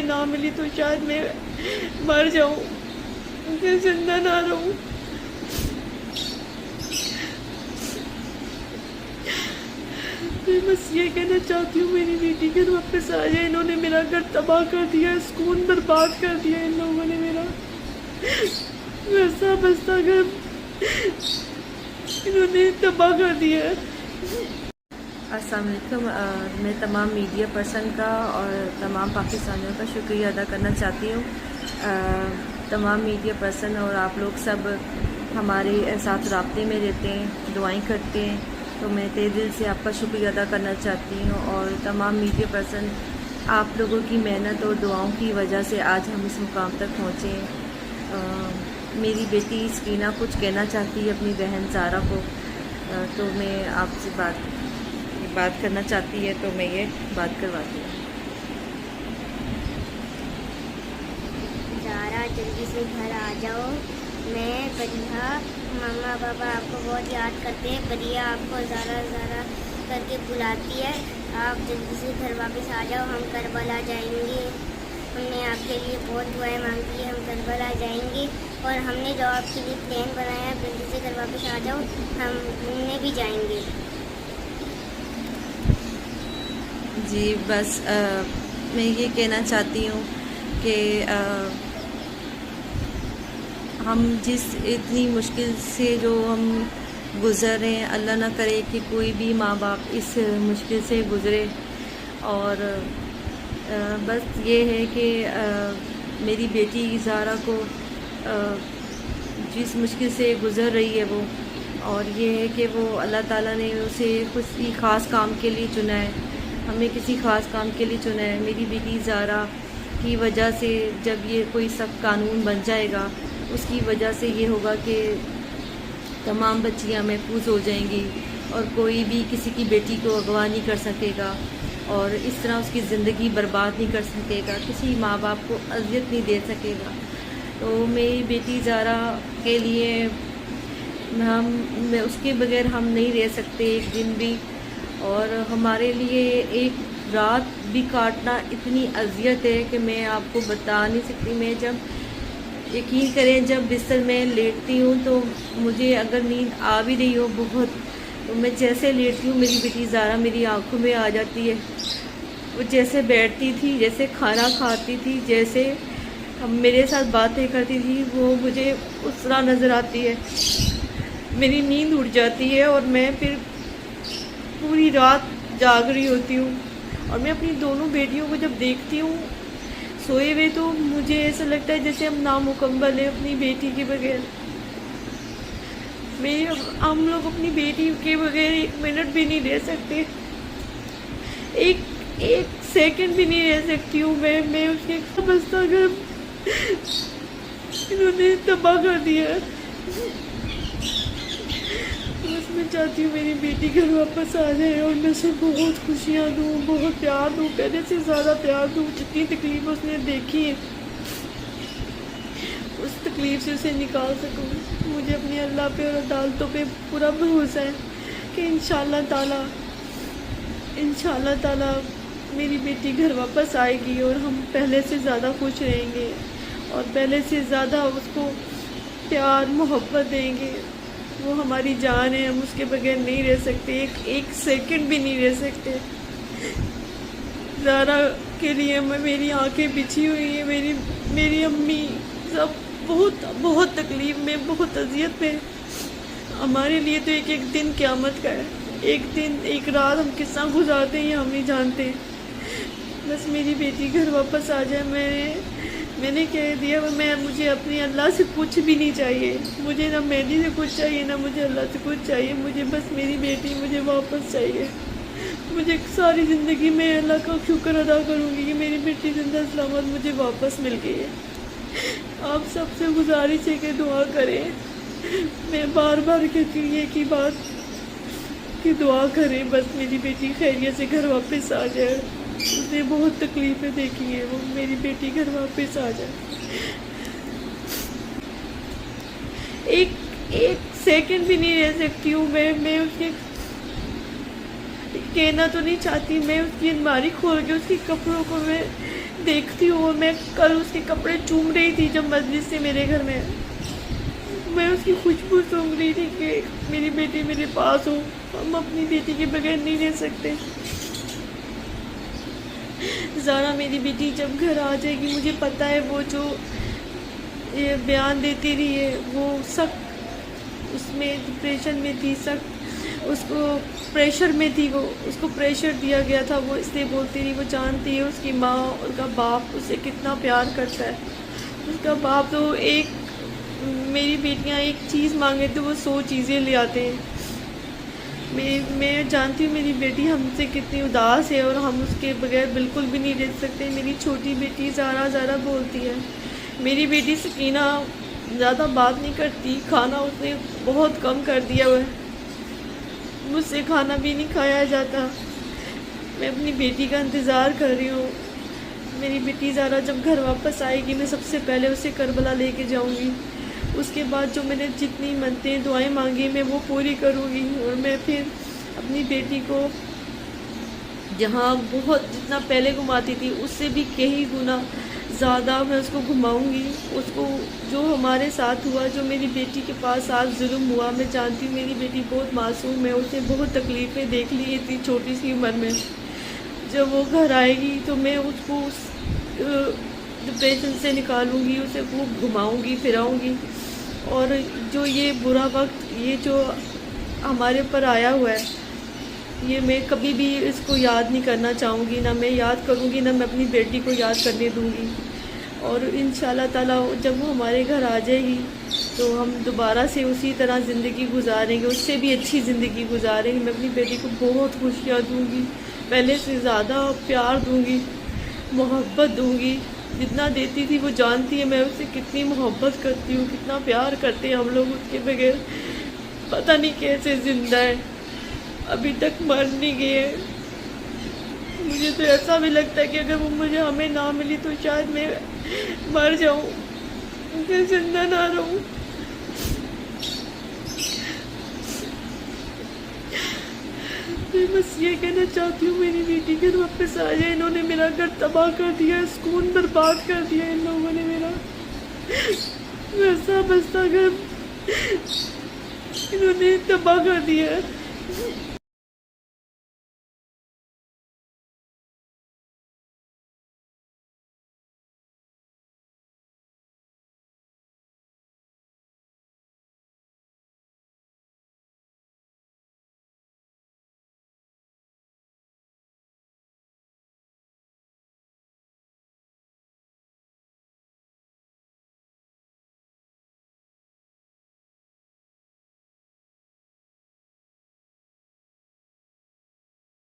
نہ ملی تو شاید میں مر جاؤں، کہ زندہ نہ رہوں۔ میں بس یہ کہنا چاہتی ہوں میری بیٹی گھر واپس آ جائے۔ انہوں نے میرا گھر تباہ کر دیا، سکون برباد کر دیا ان لوگوں نے میرا ویسا بستا گھر انہوں نے تباہ کر دیا ہے۔ السلام علیکم۔ میں تمام میڈیا پرسن کا اور تمام پاکستانیوں کا شکریہ ادا کرنا چاہتی ہوں۔ تمام میڈیا پرسن اور آپ لوگ سب ہمارے ساتھ رابطے میں رہتے ہیں، دعائیں کرتے ہیں، تو میں تہہ دل سے آپ کا شکریہ ادا کرنا چاہتی ہوں۔ اور تمام میڈیا پرسن، آپ لوگوں کی محنت اور دعاؤں کی وجہ سے آج ہم اس مقام تک پہنچے ہیں۔ میری بیٹی سکینہ کچھ کہنا چاہتی ہے اپنی بہن زارا کو، تو میں آپ سے بات کرنا چاہتی ہے، تو میں یہ بات کرواتی ہوں۔ زارا جلدی سے گھر آ جاؤ، میں بریہ، ماما پاپا آپ کو بہت یاد کرتے ہیں، بریہ آپ کو زارا زارا کر کے بلاتی ہے، آپ جلدی سے گھر واپس آ جاؤ، ہم کربلا جائیں گے، ہم نے آپ کے لیے بہت دعائیں مانگی ہیں، ہم کربلا جائیں گے، اور ہم نے جو آپ کے لیے پلان بنایا ہے جلدی سے گھر واپس آ جاؤ، ہم گھومنے بھی جائیں گے۔ جی بس میں یہ کہنا چاہتی ہوں کہ ہم جس اتنی مشکل سے جو ہم گزر رہے ہیں، اللہ نہ کرے کہ کوئی بھی ماں باپ اس مشکل سے گزرے، اور بس یہ ہے کہ میری بیٹی زارا کو جس مشکل سے گزر رہی ہے وہ، اور یہ ہے کہ وہ اللہ تعالیٰ نے اسے کسی خاص کام کے لیے چنا ہے، ہمیں کسی خاص کام کے لیے چنا ہے۔ میری بیٹی زارا کی وجہ سے جب یہ کوئی سخت قانون بن جائے گا، اس کی وجہ سے یہ ہوگا کہ تمام بچیاں محفوظ ہو جائیں گی، اور کوئی بھی کسی کی بیٹی کو اغوا نہیں کر سکے گا، اور اس طرح اس کی زندگی برباد نہیں کر سکے گا، کسی ماں باپ کو اذیت نہیں دے سکے گا۔ تو میری بیٹی زارا کے لیے اس کے بغیر ہم نہیں رہ سکتے ایک دن بھی، اور ہمارے لیے ایک رات بھی کاٹنا اتنی اذیت ہے کہ میں آپ کو بتا نہیں سکتی۔ میں جب یقین کریں جب بستر میں لیٹتی ہوں تو مجھے اگر نیند آ بھی رہی ہو بہت، تو میں جیسے لیٹتی ہوں میری بیٹی زارا میری آنکھوں میں آ جاتی ہے۔ وہ جیسے بیٹھتی تھی، جیسے کھانا کھاتی تھی، جیسے میرے ساتھ باتیں کرتی تھی، وہ مجھے اس طرح نظر آتی ہے۔ میری نیند اڑ جاتی ہے اور میں پھر پوری رات جاگ رہی ہوتی ہوں، اور میں اپنی دونوں بیٹیوں کو جب دیکھتی ہوں سوئے ہوئے تو مجھے ایسا لگتا ہے جیسے ہم نامکمل ہیں اپنی بیٹی کے بغیر۔ ہم لوگ اپنی بیٹی کے بغیر ایک منٹ بھی نہیں رہ سکتے، ایک سیکنڈ بھی نہیں رہ سکتی ہوں میں اس کے بستہ گھر انہوں نے تباہ کر دیا ہے۔ بس میں چاہتی ہوں میری بیٹی گھر واپس آ جائے اور میں اسے بہت خوشیاں دوں، بہت پیار دوں، پہلے سے زیادہ پیار دوں۔ جتنی تکلیف اس نے دیکھی ہے اس تکلیف سے اسے نکال سکوں۔ مجھے اپنے اللہ پہ اور عدالتوں پہ پورا بھروسہ ہے کہ انشاءاللہ تعالی میری بیٹی گھر واپس آئے گی، اور ہم پہلے سے زیادہ خوش رہیں گے، اور پہلے سے زیادہ اس کو پیار محبت دیں گے۔ وہ ہماری جان ہے، ہم اس کے بغیر نہیں رہ سکتے، ایک سیکنڈ بھی نہیں رہ سکتے۔ زارا کے لیے میری آنکھیں بچھی ہوئی ہیں، میری امی سب بہت تکلیف میں، بہت اذیت میں۔ ہمارے لیے تو ایک دن قیامت کا ہے، ایک رات ہم کس طرح گزارتے ہیں یہ ہم نہیں جانتے۔ بس میری بیٹی گھر واپس آ جائے۔ میں نے کہہ دیا مجھے اپنے اللہ سے کچھ بھی نہیں چاہیے، مجھے نہ مہندی سے کچھ چاہیے، نہ مجھے اللہ سے کچھ چاہیے، مجھے بس میری بیٹی مجھے واپس چاہیے۔ مجھے ساری زندگی میں اللہ کا شکر ادا کروں گی کہ میری بیٹی زندہ سلامت مجھے واپس مل گئی ہے۔ آپ سب سے گزارش ہے کہ دعا کریں، میں بار بار کہتی ہوں یہ کی بات کہ دعا کریں، بس میری بیٹی خیریت سے گھر واپس آ جائے۔ اس نے بہت تکلیفیں دیکھی ہیں، وہ میری بیٹی گھر واپس آ جائے۔ ایک سیکنڈ بھی نہیں رہ سکتی ہوں میں اس کے کہنا تو نہیں چاہتی، میں اس کی الماری کھول کے اس کے کپڑوں کو میں دیکھتی ہوں. اور میں کل اس کے کپڑے چوم رہی تھی جب مجلس سے میرے گھر میں اس کی خوشبو سونگھ رہی تھی کہ میری بیٹی میرے پاس ہو. ہم اپنی بیٹی کے بغیر نہیں رہ سکتے. زارا میری بیٹی جب گھر آ جائے گی, مجھے پتہ ہے وہ جو یہ بیان دیتی رہی ہے وہ سخت اس میں ڈپریشن میں تھی, سخت اس کو پریشر میں تھی. وہ اس کو پریشر دیا گیا تھا, وہ اس لیے بولتی رہی. وہ جانتی ہے اس کی ماں, اس کا باپ اسے کتنا پیار کرتا ہے. اس کا باپ تو میری بیٹیاں ایک چیز مانگے تو وہ 100 چیزیں لے آتے ہیں. میں جانتی ہوں میری بیٹی ہم سے کتنی اداس ہے اور ہم اس کے بغیر بالکل بھی نہیں رہ سکتے. میری چھوٹی بیٹی زارا بولتی ہے. میری بیٹی سکینہ زیادہ بات نہیں کرتی, کھانا اس نے بہت کم کر دیا ہوا ہے. مجھ سے کھانا بھی نہیں کھایا جاتا. میں اپنی بیٹی کا انتظار کر رہی ہوں. میری بیٹی زارا جب گھر واپس آئے گی میں سب سے پہلے اسے کربلا لے کے جاؤں گی. اس کے بعد جو میں نے جتنی منتیں دعائیں مانگی میں وہ پوری کروں گی. اور میں پھر اپنی بیٹی کو جہاں جتنا پہلے گھماتی تھی اس سے بھی کئی گنا زیادہ میں اس کو گھماؤں گی. اس کو جو ہمارے ساتھ ہوا, جو میری بیٹی کے پاس آج ظلم ہوا, میں جانتی ہوں میری بیٹی بہت معصوم ہے. اس نے بہت تکلیفیں دیکھ لی اتنی چھوٹی سی عمر میں. جب وہ گھر آئے گی تو میں اس کو ڈپریشن سے نکالوں گی, اسے خوب گھماؤں گی, پھراؤں گی. اور جو یہ برا وقت یہ جو ہمارے اوپر آیا ہوا ہے, یہ میں کبھی بھی اس کو یاد نہیں کرنا چاہوں گی. نہ میں یاد کروں گی, نہ میں اپنی بیٹی کو یاد کرنے دوں گی. اور انشاءاللہ تعالیٰ جب وہ ہمارے گھر آ جائے گی تو ہم دوبارہ سے اسی طرح زندگی گزاریں گے, اس سے بھی اچھی زندگی گزاریں گے. میں اپنی بیٹی کو بہت خوشیاں دوں گی, پہلے سے زیادہ پیار دوں گی, محبت دوں گی. جتنا دیتی تھی وہ جانتی ہے میں اسے کتنی محبت کرتی ہوں, کتنا پیار کرتے ہیں ہم لوگ. اس کے بغیر پتہ نہیں کیسے زندہ ہے, ابھی تک مر نہیں گئے. مجھے تو ایسا بھی لگتا ہے کہ اگر وہ ہمیں نہ ملی تو شاید میں مر جاؤں, میں زندہ نہ رہوں. میں بس یہ کہنا چاہتی ہوں میری بیٹی گھر واپس آ جائے. انہوں نے میرا گھر تباہ کر دیا, سکون برباد کر دیا ان لوگوں نے. میرا ویسا بستا گھر انہوں نے تباہ کر دیا.